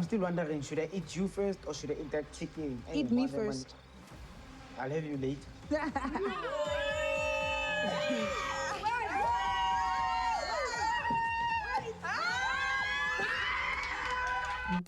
I'm still wondering, should I eat you first or should I eat that chicken? Eat me first. I'll have you late.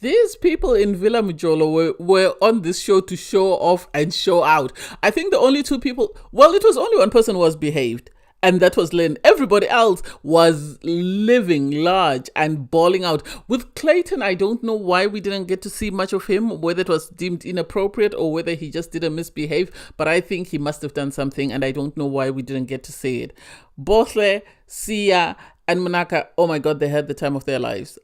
These people in Villa Mujolo were on this show to show off and show out. I think the only two people, well, it was only one person who was behaved, and that was Lynn. Everybody else was living large and balling out. With Clayton, I don't know why we didn't get to see much of him, whether it was deemed inappropriate or whether he just didn't misbehave, but I think he must have done something, and I don't know why we didn't get to see it. Bosle, Sia, and Manaka, oh my God, they had the time of their lives.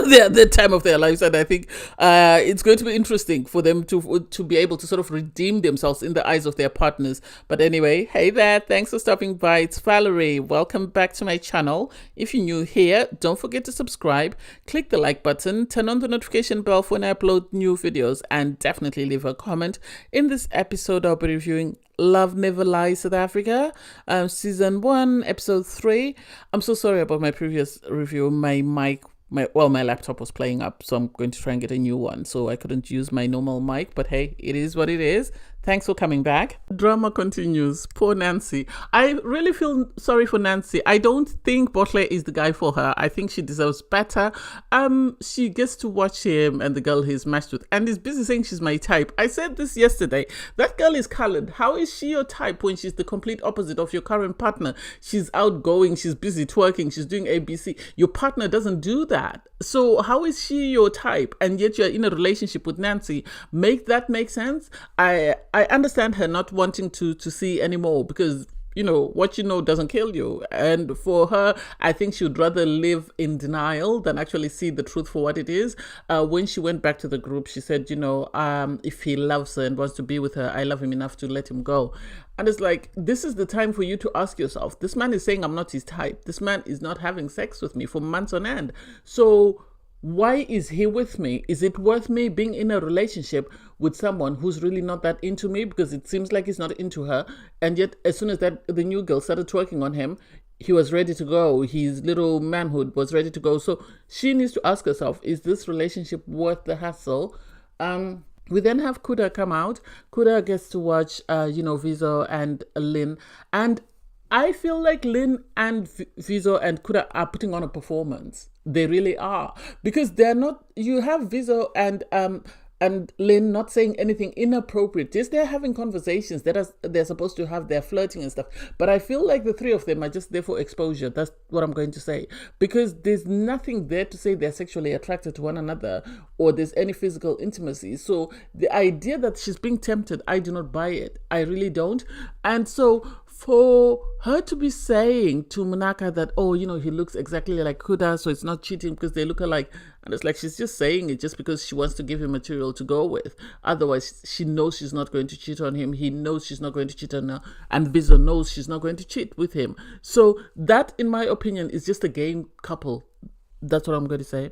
They had the time of their lives, and I think it's going to be interesting for them to be able to sort of redeem themselves in the eyes of their partners. But anyway, hey there, thanks for stopping by. It's Valerie. Welcome back to my channel. If you're new here, don't forget to subscribe, click the like button, turn on the notification bell for when I upload new videos, and definitely leave a comment. In this episode, I'll be reviewing Love Never Lies South Africa, season 1, episode 3. I'm so sorry about my previous review. My laptop was playing up, so I'm going to try and get a new one. So I couldn't use my normal mic, but hey, it is what it is. Thanks for coming back. Drama continues. Poor Nancy. I really feel sorry for Nancy. I don't think Botle is the guy for her. I think she deserves better. She gets to watch him and the girl he's matched with, and is busy saying she's my type. I said this yesterday. That girl is colored. How is she your type when she's the complete opposite of your current partner? She's outgoing. She's busy twerking. She's doing ABC. Your partner doesn't do that. So how is she your type? And yet you're in a relationship with Nancy. Make that make sense? I understand her not wanting to see anymore because, you know, what you know doesn't kill you. And for her, I think she would rather live in denial than actually see the truth for what it is. When she went back to the group, she said, you know, if he loves her and wants to be with her, I love him enough to let him go. And it's like, this is the time for you to ask yourself, this man is saying I'm not his type. This man is not having sex with me for months on end. So why is he with me? Is it worth me being in a relationship with someone who's really not that into me? Because it seems like he's not into her. And yet, as soon as the new girl started twerking on him, he was ready to go. His little manhood was ready to go. So she needs to ask herself, is this relationship worth the hassle? We then have Cuda come out. Cuda gets to watch, Vizo and Lynn. And I feel like Lynn and Vizo and Cuda are putting on a performance. They really are. Because they're not, you have Vizo and Lynn not saying anything inappropriate. Yes, they're having conversations that they're supposed to have. They're flirting and stuff. But I feel like the three of them are just there for exposure. That's what I'm going to say. Because there's nothing there to say they're sexually attracted to one another or there's any physical intimacy. So the idea that she's being tempted, I do not buy it. I really don't. And so for her to be saying to Manaka that, oh, you know, he looks exactly like Cuda, so it's not cheating because they look alike. And it's like she's just saying it just because she wants to give him material to go with. Otherwise, she knows she's not going to cheat on him. He knows she's not going to cheat on her. And Vizo knows she's not going to cheat with him. So that, in my opinion, is just a game couple. That's what I'm going to say.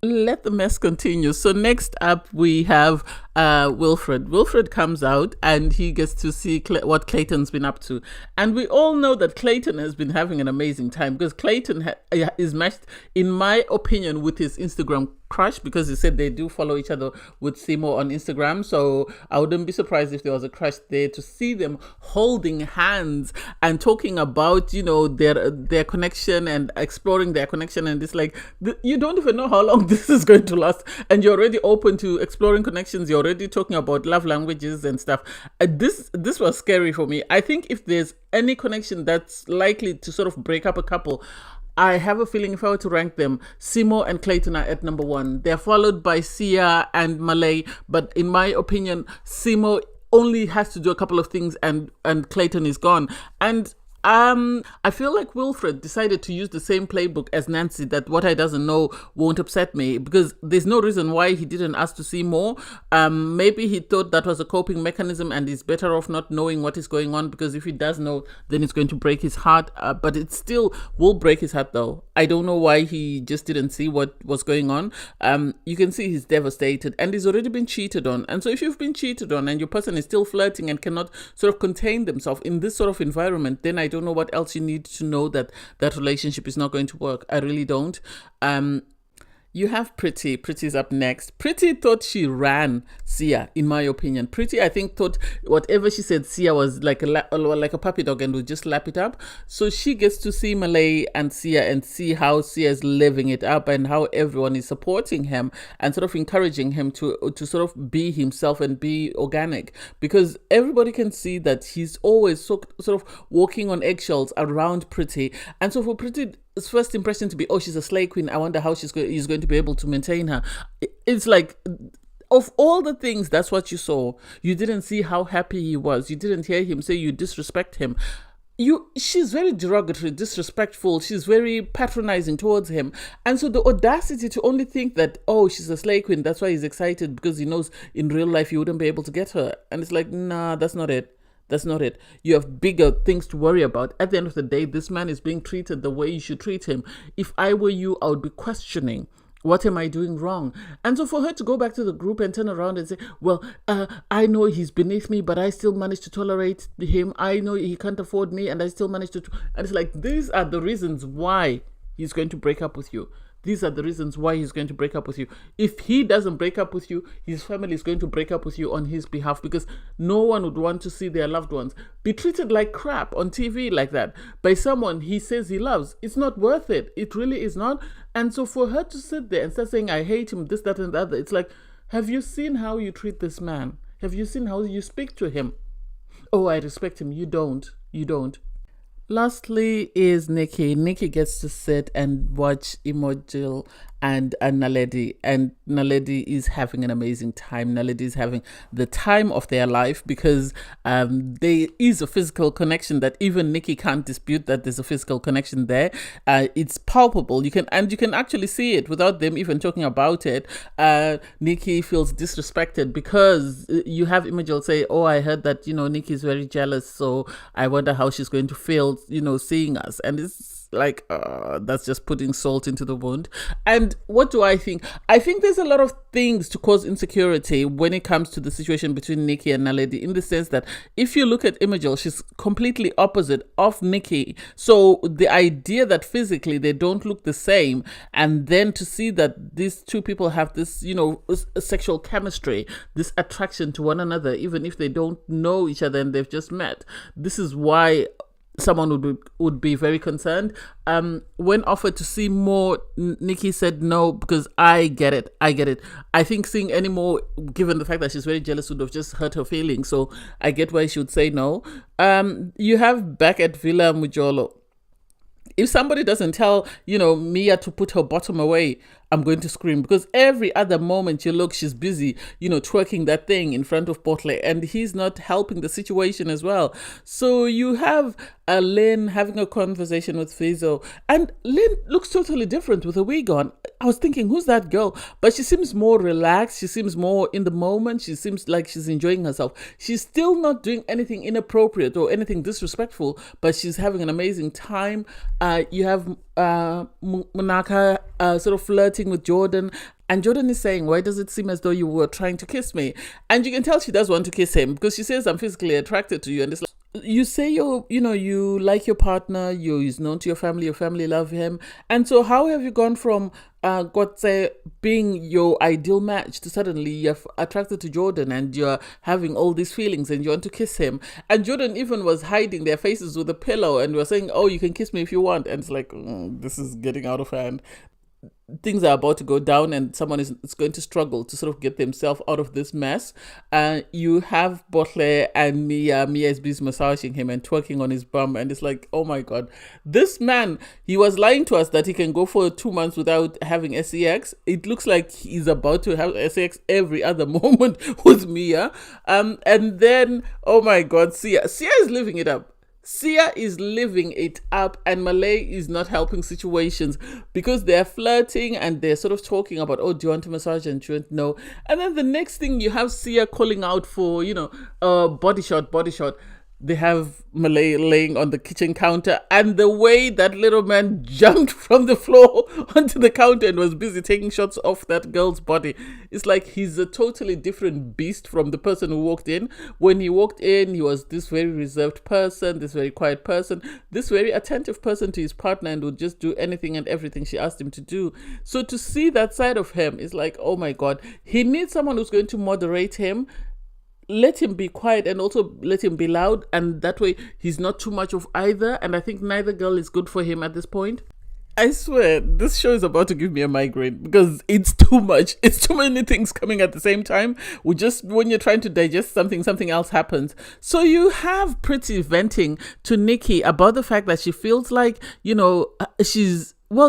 Let the mess continue. So next up we have Wilfred. Wilfred comes out and he gets to see what Clayton's been up to. And we all know that Clayton has been having an amazing time because Clayton is matched, in my opinion, with his Instagram crush, because he said they do follow each other with Simo on Instagram. So I wouldn't be surprised if there was a crush there. To see them holding hands and talking about, you know, their connection and exploring their connection, and it's like you don't even know how long this is going to last, and you're already open to exploring connections. You're already talking about love languages and stuff. This was scary for me. I think if there's any connection that's likely to sort of break up a couple, I have a feeling if I were to rank them, Simo and Clayton are at number 1. They're followed by Sia and Malay. But in my opinion, Simo only has to do a couple of things and Clayton is gone. And I feel like Wilfred decided to use the same playbook as Nancy, that what I doesn't know won't upset me, because there's no reason why he didn't ask to see more. Maybe he thought that was a coping mechanism and he's better off not knowing what is going on, because if he does know, then it's going to break his heart. But it still will break his heart though. I don't know why he just didn't see what was going on. You can see he's devastated and he's already been cheated on. And so if you've been cheated on and your person is still flirting and cannot sort of contain themselves in this sort of environment, then I don't know what else you need to know that that relationship is not going to work. I really don't. You have Pretty. Pretty's up next. Pretty thought she ran Sia, in my opinion. Pretty, I think, thought whatever she said, Sia was like like a puppy dog and would just lap it up. So she gets to see Malay and Sia and see how Sia is living it up and how everyone is supporting him and sort of encouraging him to sort of be himself and be organic, because everybody can see that he's always sort of walking on eggshells around Pretty. And so for Pretty, his first impression to be, oh, she's a slay queen, I wonder how he's going to be able to maintain her. It's like, of all the things, that's what you saw. You didn't see how happy he was. You didn't hear him say you disrespect him. She's very derogatory, disrespectful. She's very patronizing towards him. And so the audacity to only think that, oh, she's a slay queen, that's why he's excited, because he knows in real life you wouldn't be able to get her. And it's like, nah, that's not it. That's not it. You have bigger things to worry about. At the end of the day, this man is being treated the way you should treat him. If I were you, I would be questioning, what am I doing wrong? And so for her to go back to the group and turn around and say, well, I know he's beneath me, but I still manage to tolerate him. I know he can't afford me, and I still manage to... And it's like, these are the reasons why he's going to break up with you. These are the reasons why he's going to break up with you. If he doesn't break up with you, his family is going to break up with you on his behalf, because no one would want to see their loved ones be treated like crap on TV like that by someone he says he loves. It's not worth it. It really is not. And so for her to sit there and start saying, I hate him, this, that, and the other, it's like, have you seen how you treat this man? Have you seen how you speak to him? Oh, I respect him. You don't. You don't. Lastly is Nikki. Nikki gets to sit and watch Imogen and Naledi, and Naledi is having an amazing time. Naledi is having the time of their life, because there is a physical connection that even Nikki can't dispute, that there's a physical connection there. It's palpable. You can actually see it without them even talking about it. Nikki feels disrespected because you have Imogen say, oh, I heard that, Nikki is very jealous, so I wonder how she's going to feel, seeing us. And it's like, that's just putting salt into the wound. And what do I think? I think there's a lot of things to cause insecurity when it comes to the situation between Nikki and Naledi, in the sense that if you look at Imogen, she's completely opposite of Nikki. So the idea that physically they don't look the same, and then to see that these two people have this, sexual chemistry, this attraction to one another, even if they don't know each other and they've just met, this is why someone would be very concerned. When offered to see more, Nikki said no, because I get it. I think seeing any more, given the fact that she's very jealous, would have just hurt her feelings. So I get why she would say no. You have back at Villa Mujolo, if somebody doesn't tell, Mia to put her bottom away, I'm going to scream, because every other moment you look, she's busy, twerking that thing in front of Portley, and he's not helping the situation as well. So you have Lynn having a conversation with Fizo, and Lynn looks totally different with a wig on. I was thinking, who's that girl? But she seems more relaxed. She seems more in the moment. She seems like she's enjoying herself. She's still not doing anything inappropriate or anything disrespectful, but she's having an amazing time. You have Monaka sort of flirting with Jordan, and Jordan is saying, why does it seem as though you were trying to kiss me? And you can tell she does want to kiss him, because she says, I'm physically attracted to you. And it's like, you say you like your partner, he's known to your family love him. And so how have you gone from being your ideal match to suddenly you're attracted to Jordan and you're having all these feelings and you want to kiss him? And Jordan even was hiding their faces with a pillow and was saying, oh, you can kiss me if you want. And it's like, this is getting out of hand. Things are about to go down, and someone is going to struggle to sort of get themselves out of this mess. You have Botle and Mia. Mia is busy massaging him and twerking on his bum, and it's like, oh my god, this man, he was lying to us that he can go for 2 months without having sex. It looks like he's about to have sex every other moment with Mia. And then, oh my god, Sia is living it up. Sia is living it up, and Malay is not helping situations, because they're flirting and they're sort of talking about, oh, do you want a massage? And she went, no. And then the next thing, you have Sia calling out for, body shot. they have Malay laying on the kitchen counter, and the way that little man jumped from the floor onto the counter and was busy taking shots off that girl's body. It's like he's a totally different beast from the person who walked in. When he walked in, he was this very reserved person, this very quiet person, this very attentive person to his partner, and would just do anything and everything she asked him to do. So to see that side of him is like, oh my God, he needs someone who's going to moderate him, let him be quiet, and also let him be loud, and that way he's not too much of either. And I think neither girl is good for him at this point. I swear, this show is about to give me a migraine because it's too much. It's too many things coming at the same time. When you're trying to digest something, something else happens. So you have Pretty venting to Nikki about the fact that she feels like,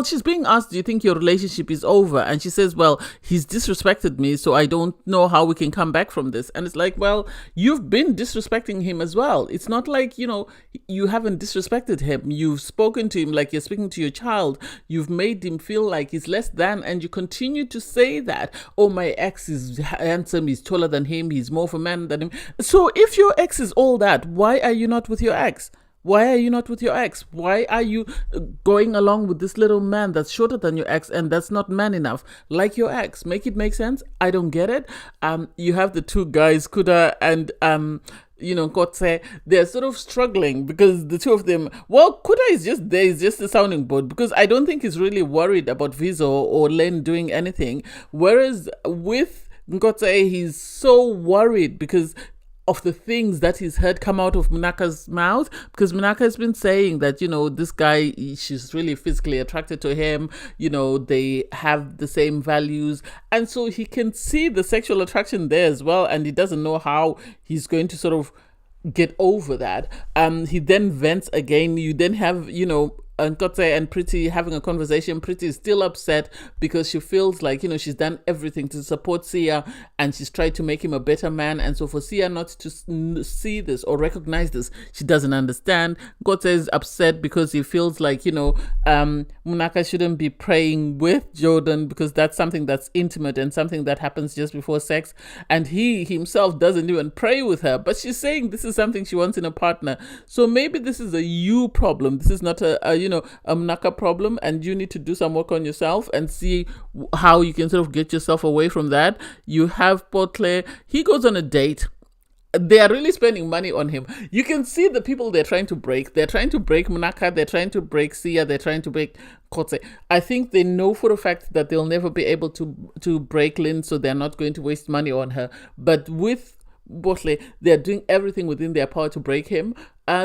she's being asked, do you think your relationship is over? And she says, well, he's disrespected me, so I don't know how we can come back from this. And it's like, well, you've been disrespecting him as well. It's not like, you haven't disrespected him. You've spoken to him like you're speaking to your child. You've made him feel like he's less than, and you continue to say that, oh, my ex is handsome, he's taller than him, he's more of a man than him. So if your ex is all that, why are you not with your ex? Why are you not with your ex? Why are you going along with this little man that's shorter than your ex and that's not man enough like your ex? Make it make sense? I don't get it. You have the two guys, Cuda and Kotse, they're sort of struggling because the two of them, Cuda is just there, he's just a sounding board, because I don't think he's really worried about Vizo or Len doing anything. Whereas with Nkotse, he's so worried because of the things that he's heard come out of Munaka's mouth, because Munaka has been saying that, this guy, she's really physically attracted to him, they have the same values, and so he can see the sexual attraction there as well, and he doesn't know how he's going to sort of get over that. He then vents again. You then have, Nkotse and Pretty having a conversation. Pretty is still upset because she feels like, she's done everything to support Sia and she's tried to make him a better man. And so for Sia not to see this or recognize this, she doesn't understand. Nkotse is upset because he feels like, Munaka shouldn't be praying with Jordan because that's something that's intimate and something that happens just before sex. And he himself doesn't even pray with her. But she's saying this is something she wants in a partner. So maybe this is a you problem. This is not a Munaka problem, and you need to do some work on yourself and see how you can sort of get yourself away from that. You have Potle. He goes on a date. They are really spending money on him. You can see the people they're trying to break. They're trying to break Munaka. They're trying to break Sia. They're trying to break Kotse. I think they know for a fact that they'll never be able to break Lynn, so they're not going to waste money on her. But with Botley, they're doing everything within their power to break him.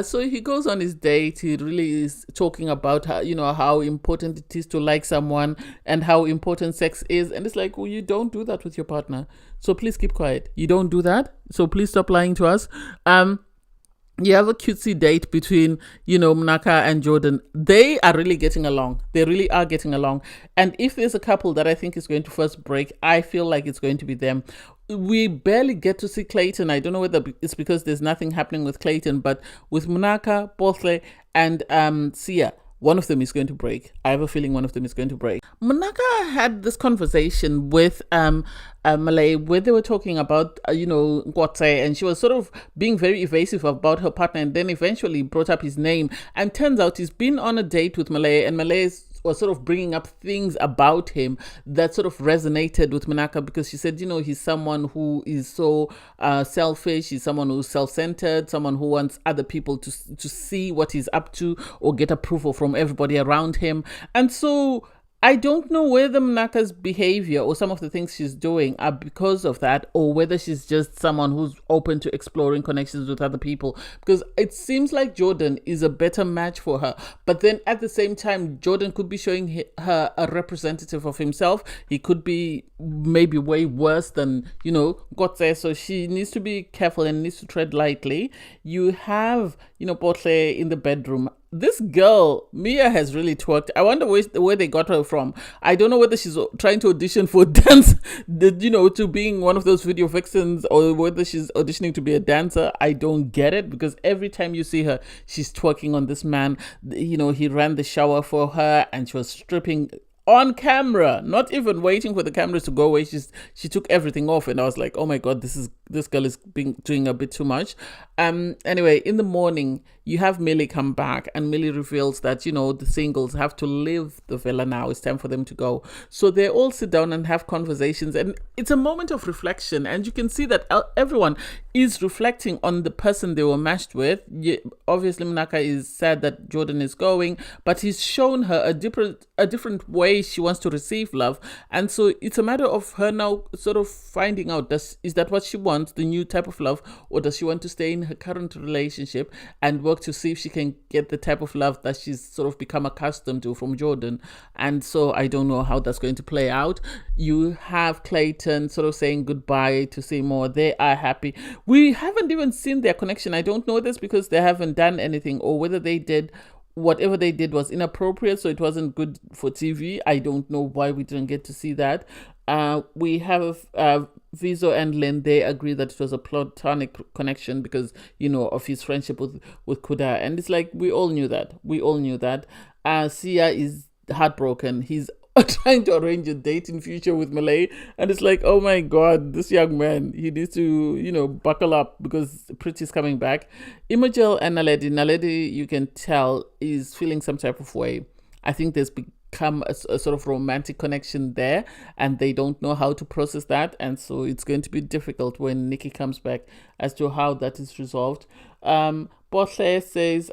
So he goes on his date. He really is talking about how important it is to like someone and how important sex is. And it's like, well, you don't do that with your partner. So please keep quiet. You don't do that. So please stop lying to us. You have a cutesy date between, Munaka and Jordan. They are really getting along. They really are getting along. And if there's a couple that I think is going to first break, I feel like it's going to be them. We barely get to see Clayton. I don't know whether it's because there's nothing happening with Clayton, but with Munaka, Botle, and Sia, one of them is going to break. I have a feeling one of them is going to break. Munaka had this conversation with Malay where they were talking about, Nkotse, and she was sort of being very evasive about her partner, and then eventually brought up his name. And turns out he's been on a date with Malay, and Malay was sort of bringing up things about him that sort of resonated with Munaka, because she said, he's someone who is so selfish, he's someone who's self-centered, someone who wants other people to see what he's up to or get approval from everybody around him. And so I don't know whether Munaka's behavior or some of the things she's doing are because of that, or whether she's just someone who's open to exploring connections with other people, because it seems like Jordan is a better match for her. But then at the same time, Jordan could be showing her a representative of himself. He could be maybe way worse than, Gotse. So she needs to be careful and needs to tread lightly. You have, Potle in the bedroom. This girl, Mia, has really twerked. I wonder where they got her from. I don't know whether she's trying to audition for dance, to being one of those video vixens, or whether she's auditioning to be a dancer. I don't get it, because every time you see her, she's twerking on this man. He ran the shower for her and she was stripping on camera, not even waiting for the cameras to go away. She took everything off, and I was like, oh my god, this girl is doing a bit too much. Anyway, in the morning, you have Millie come back, and Millie reveals that the singles have to leave the villa now. It's time for them to go. So they all sit down and have conversations, and it's a moment of reflection, and you can see that everyone is reflecting on the person they were matched with. Obviously, Mnaka is sad that Jordan is going, but he's shown her a different way she wants to receive love, and so it's a matter of her now sort of finding out, is that what she wants, the new type of love, or does she want to stay in her current relationship and work to see if she can get the type of love that she's sort of become accustomed to from Jordan. And so I don't know how that's going to play out. You have Clayton sort of saying goodbye to Seymour. They are happy. We haven't even seen their connection. I don't know this because they haven't done anything, or whether they did, whatever they did was inappropriate, so it wasn't good for TV. I don't know why we didn't get to see that. We have Vizo and Lynn. They agree that it was a platonic connection because of his friendship with Cuda, and it's like we all knew that. Sia is heartbroken. He's trying to arrange a date in future with Malay, and it's like, oh my god, this young man, he needs to buckle up because Pretty's coming back. Imogel and Naledi, you can tell, is feeling some type of way. I think there's become a sort of romantic connection there, and they don't know how to process that, and so it's going to be difficult when Nikki comes back as to how that is resolved. Botle says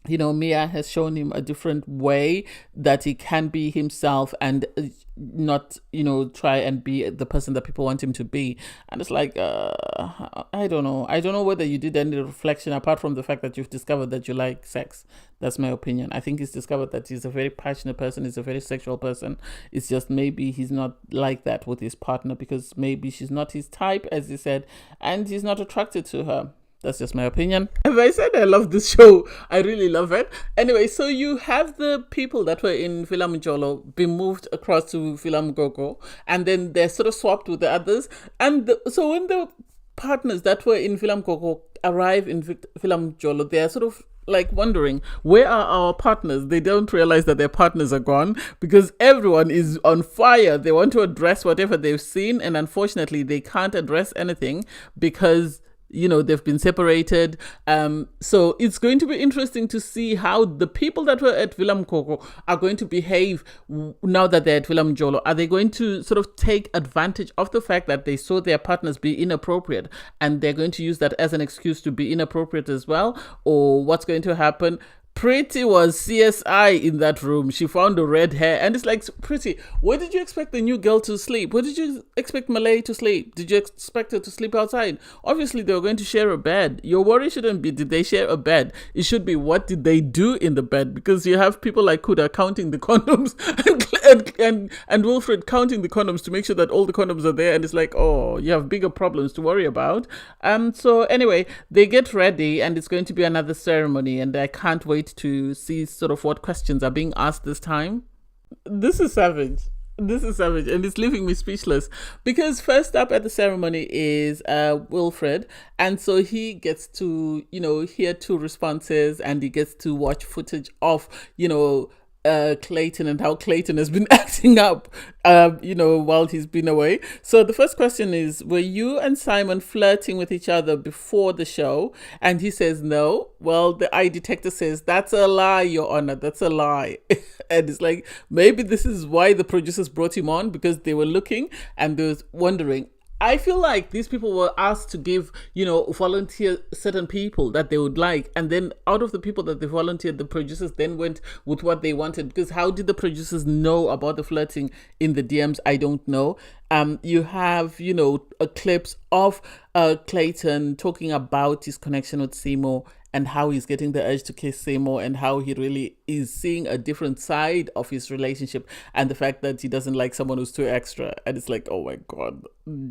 Mia has shown him a different way that he can be himself and not try and be the person that people want him to be. And it's like I don't know whether you did any reflection apart from the fact that you've discovered that you like sex. That's my opinion. I think he's discovered that he's a very passionate person, he's a very sexual person. It's just maybe he's not like that with his partner because maybe she's not his type, as he said, and he's not attracted to her. That's just my opinion. As I said, I love this show. I really love it. Anyway, so you have the people that were in Villa Mjolo be moved across to Villa Mgogo, and then they're sort of swapped with the others. And so when the partners that were in Villa Mgogo arrive in Villa Mjolo, they're sort of like wondering, where are our partners? They don't realize that their partners are gone because everyone is on fire. They want to address whatever they've seen, and unfortunately they can't address anything because they've been separated. So it's going to be interesting to see how the people that were at Villa Mkoko are going to behave now that they're at Villa Mjolo. Are they going to sort of take advantage of the fact that they saw their partners be inappropriate and they're going to use that as an excuse to be inappropriate as well? Or what's going to happen? Pretty was CSI in that room. She found the red hair, and it's like, Pretty, where did you expect the new girl to sleep? Where did you expect Malay to sleep? Did you expect her to sleep outside? Obviously, they were going to share a bed. Your worry shouldn't be, did they share a bed? It should be, what did they do in the bed? Because you have people like Cuda counting the condoms and Wilfred counting the condoms to make sure that all the condoms are there, and it's like, oh, you have bigger problems to worry about. So anyway, they get ready, and it's going to be another ceremony, and I can't wait to see sort of what questions are being asked this time. This is savage, and it's leaving me speechless because first up at the ceremony is Wilfred, and so he gets to hear two responses, and he gets to watch footage of Clayton and how Clayton has been acting up while he's been away. So the first question is, were you and Simon flirting with each other before the show? And he says no. Well, the eye detector says, that's a lie, Your Honor, that's a lie. And it's like, maybe this is why the producers brought him on, because they were looking and they was wondering. I feel like these people were asked to give, volunteer certain people that they would like. And then out of the people that they volunteered, the producers then went with what they wanted. Because how did the producers know about the flirting in the DMs? I don't know. You have, clips of Clayton talking about his connection with Seymour and how he's getting the urge to kiss Seymour and how he really is seeing a different side of his relationship and the fact that he doesn't like someone who's too extra. And it's like, oh my God,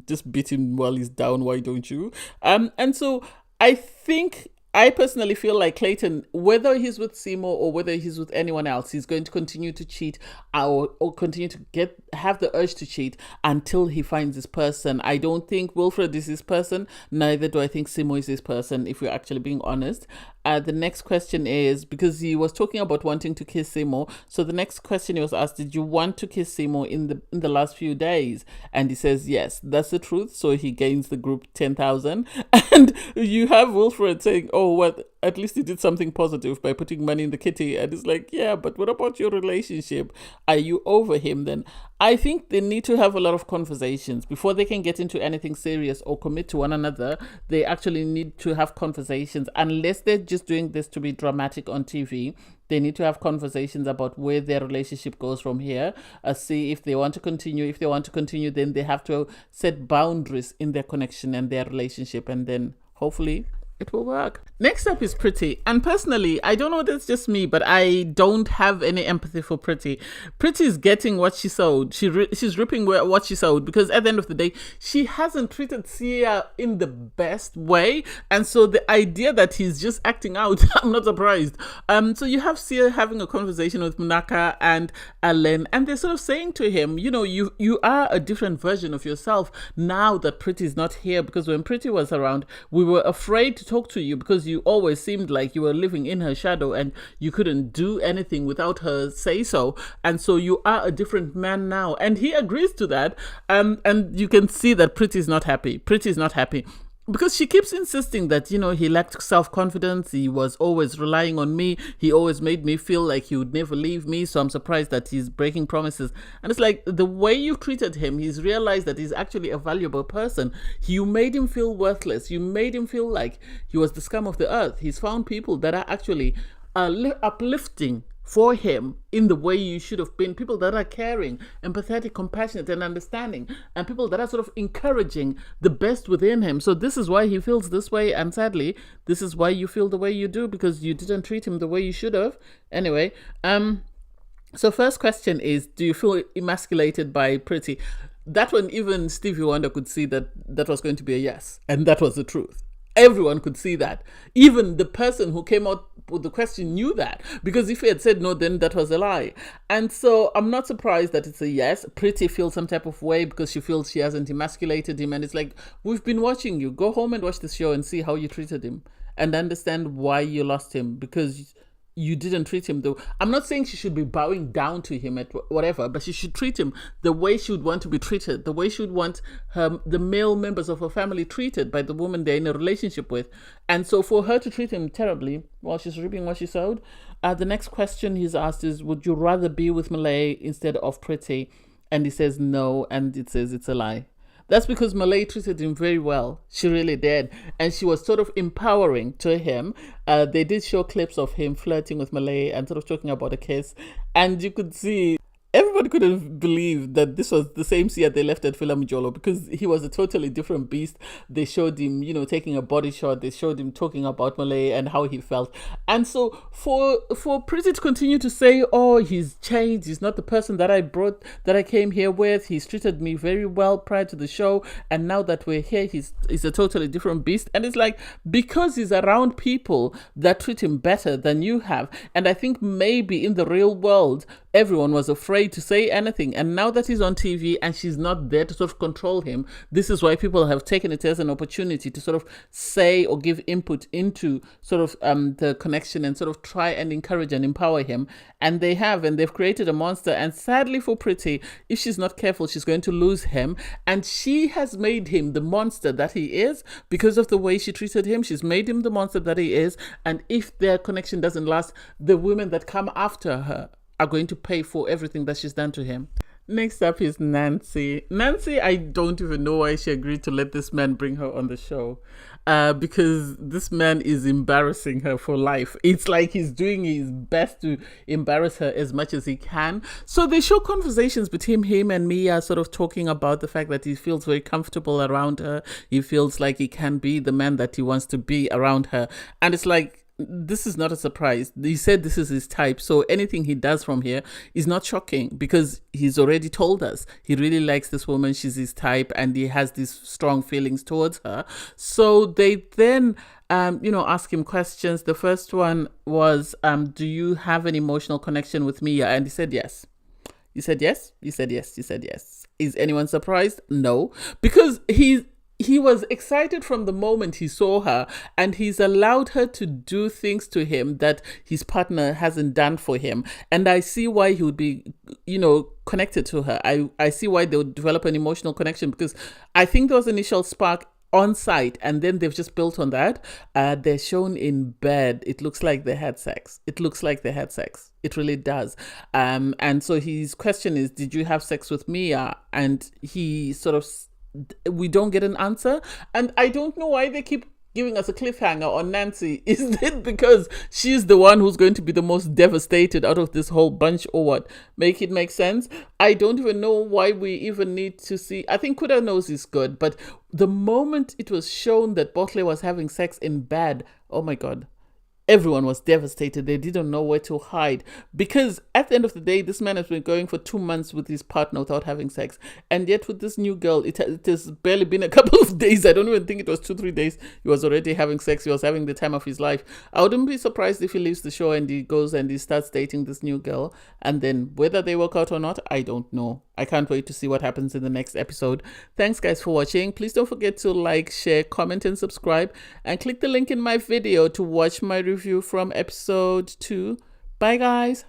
just beat him while he's down. Why don't you? And so I personally feel like Clayton, whether he's with Seymour or whether he's with anyone else, he's going to continue to cheat or continue to have the urge to cheat until he finds his person. I don't think Wilfred is his person. Neither do I think Seymour is his person, if we're actually being honest. The next question is, because he was talking about wanting to kiss Simo, so the next question he was asked, did you want to kiss Simo in the last few days? And he says yes, that's the truth. So he gains the group 10,000. And you have Wilfred saying, oh, what, at least he did something positive by putting money in the kitty. And it's like, yeah, but what about your relationship? Are you over him then? I think they need to have a lot of conversations before they can get into anything serious or commit to one another. They actually need to have conversations, unless they're just doing this to be dramatic on TV. They need to have conversations about where their relationship goes from here. See if they want to continue. If they want to continue, then they have to set boundaries in their connection and their relationship, and then hopefully it will work. Next up is Pretty. And personally, I don't know if it's just me, but I don't have any empathy for Pretty. Pretty is getting what she sowed. She's reaping what she sowed, because at the end of the day, she hasn't treated Sia in the best way. And so the idea that he's just acting out, I'm not surprised. So you have Sia having a conversation with Munaka and Alan, and they're sort of saying to him, you know, you are a different version of yourself now that Pretty is not here, because when Pretty was around, we were afraid to talk to you because you always seemed like you were living in her shadow and you couldn't do anything without her say so. And so you are a different man now. And he agrees to that. And you can see that Pretty is not happy. Pretty is not happy. Because she keeps insisting that, you know, he lacked self-confidence. He was always relying on me. He always made me feel like he would never leave me. So I'm surprised that he's breaking promises. And it's like, the way you treated him, he's realized that he's actually a valuable person. You made him feel worthless. You made him feel like he was the scum of the earth. He's found people that are actually uplifting for him in the way you should have been, people that are caring, empathetic, compassionate, and understanding, and people that are sort of encouraging the best within him. So this is why he feels this way, and sadly, this is why you feel the way you do, because you didn't treat him the way you should have. Anyway, so first question is, do you feel emasculated by Pretty? That one, even Stevie Wonder could see that was going to be a yes, and that was the truth. Everyone could see that. Even the person who came out with the question knew that, because if he had said no, then that was a lie. And so I'm not surprised that it's a yes. Pretty feels some type of way because she feels she hasn't emasculated him. And it's like, we've been watching you. Go home and watch the show and see how you treated him and understand why you lost him, because you didn't treat him though. I'm not saying she should be bowing down to him at whatever, but she should treat him the way she would want to be treated, the way she would want the male members of her family treated by the woman they're in a relationship with. And so for her to treat him terribly while she's reaping what she sowed, the next question he's asked is, would you rather be with Malay instead of Pretty? And he says no, and it says it's a lie. That's because Malay treated him very well. She really did. And she was sort of empowering to him. They did show clips of him flirting with Malay and sort of talking about a kiss. And you could see everybody couldn't believe that this was the same Sia they left at Villa Mujolo, because he was a totally different beast. They showed him, you know, taking a body shot. They showed him talking about Malay and how he felt. And so for Pretty to continue to say, oh, he's changed, he's not the person that I came here with, he's treated me very well prior to the show, and now that we're here, he's a totally different beast. And it's like, because he's around people that treat him better than you have. And I think maybe in the real world, everyone was afraid to say anything, and now that he's on TV and she's not there to sort of control him, this is why people have taken it as an opportunity to sort of say or give input into sort of the connection and sort of try and encourage and empower him. And they have, and they've created a monster. And sadly for Pretty, if she's not careful, she's going to lose him. And she has made him the monster that he is because of the way she treated him. She's made him the monster that he is. And if their connection doesn't last, the women that come after her are going to pay for everything that she's done to him. Next up is Nancy. Nancy, I don't even know why she agreed to let this man bring her on the show. Because this man is embarrassing her for life. It's like he's doing his best to embarrass her as much as he can. So they show conversations between him and Mia, sort of talking about the fact that he feels very comfortable around her. He feels like he can be the man that he wants to be around her. And it's like, this is not a surprise. He said this is his type. So anything he does from here is not shocking, because he's already told us he really likes this woman. She's his type and he has these strong feelings towards her. So they then, ask him questions. The first one was, do you have an emotional connection with Mia? And he said yes. You said yes? You said yes. You said yes. Is anyone surprised? No. Because he was excited from the moment he saw her, and he's allowed her to do things to him that his partner hasn't done for him. And I see why he would be, connected to her. I see why they would develop an emotional connection, because I think there was initial spark on site, and then they've just built on that. They're shown in bed. It looks like they had sex. It really does. And so his question is, did you have sex with Mia? And he sort of, we don't get an answer. And I don't know why they keep giving us a cliffhanger on Nancy. Is it because she's the one who's going to be the most devastated out of this whole bunch, or what? Make it make sense? I don't even know why we even need to see. I think Cuda knows is good, but the moment it was shown that Botley was having sex in bed, oh my God, everyone was devastated. They didn't know where to hide, because at the end of the day, this man has been going for 2 months with his partner without having sex. And yet with this new girl, it has barely been a couple of days. I don't even think it was 2-3 days. He was already having sex. He was having the time of his life. I wouldn't be surprised if he leaves the show and he goes and he starts dating this new girl. And then whether they work out or not, I don't know. I can't wait to see what happens in the next episode. Thanks guys for watching. Please don't forget to like, share, comment, and subscribe. And click the link in my video to watch my review from episode 2. Bye guys.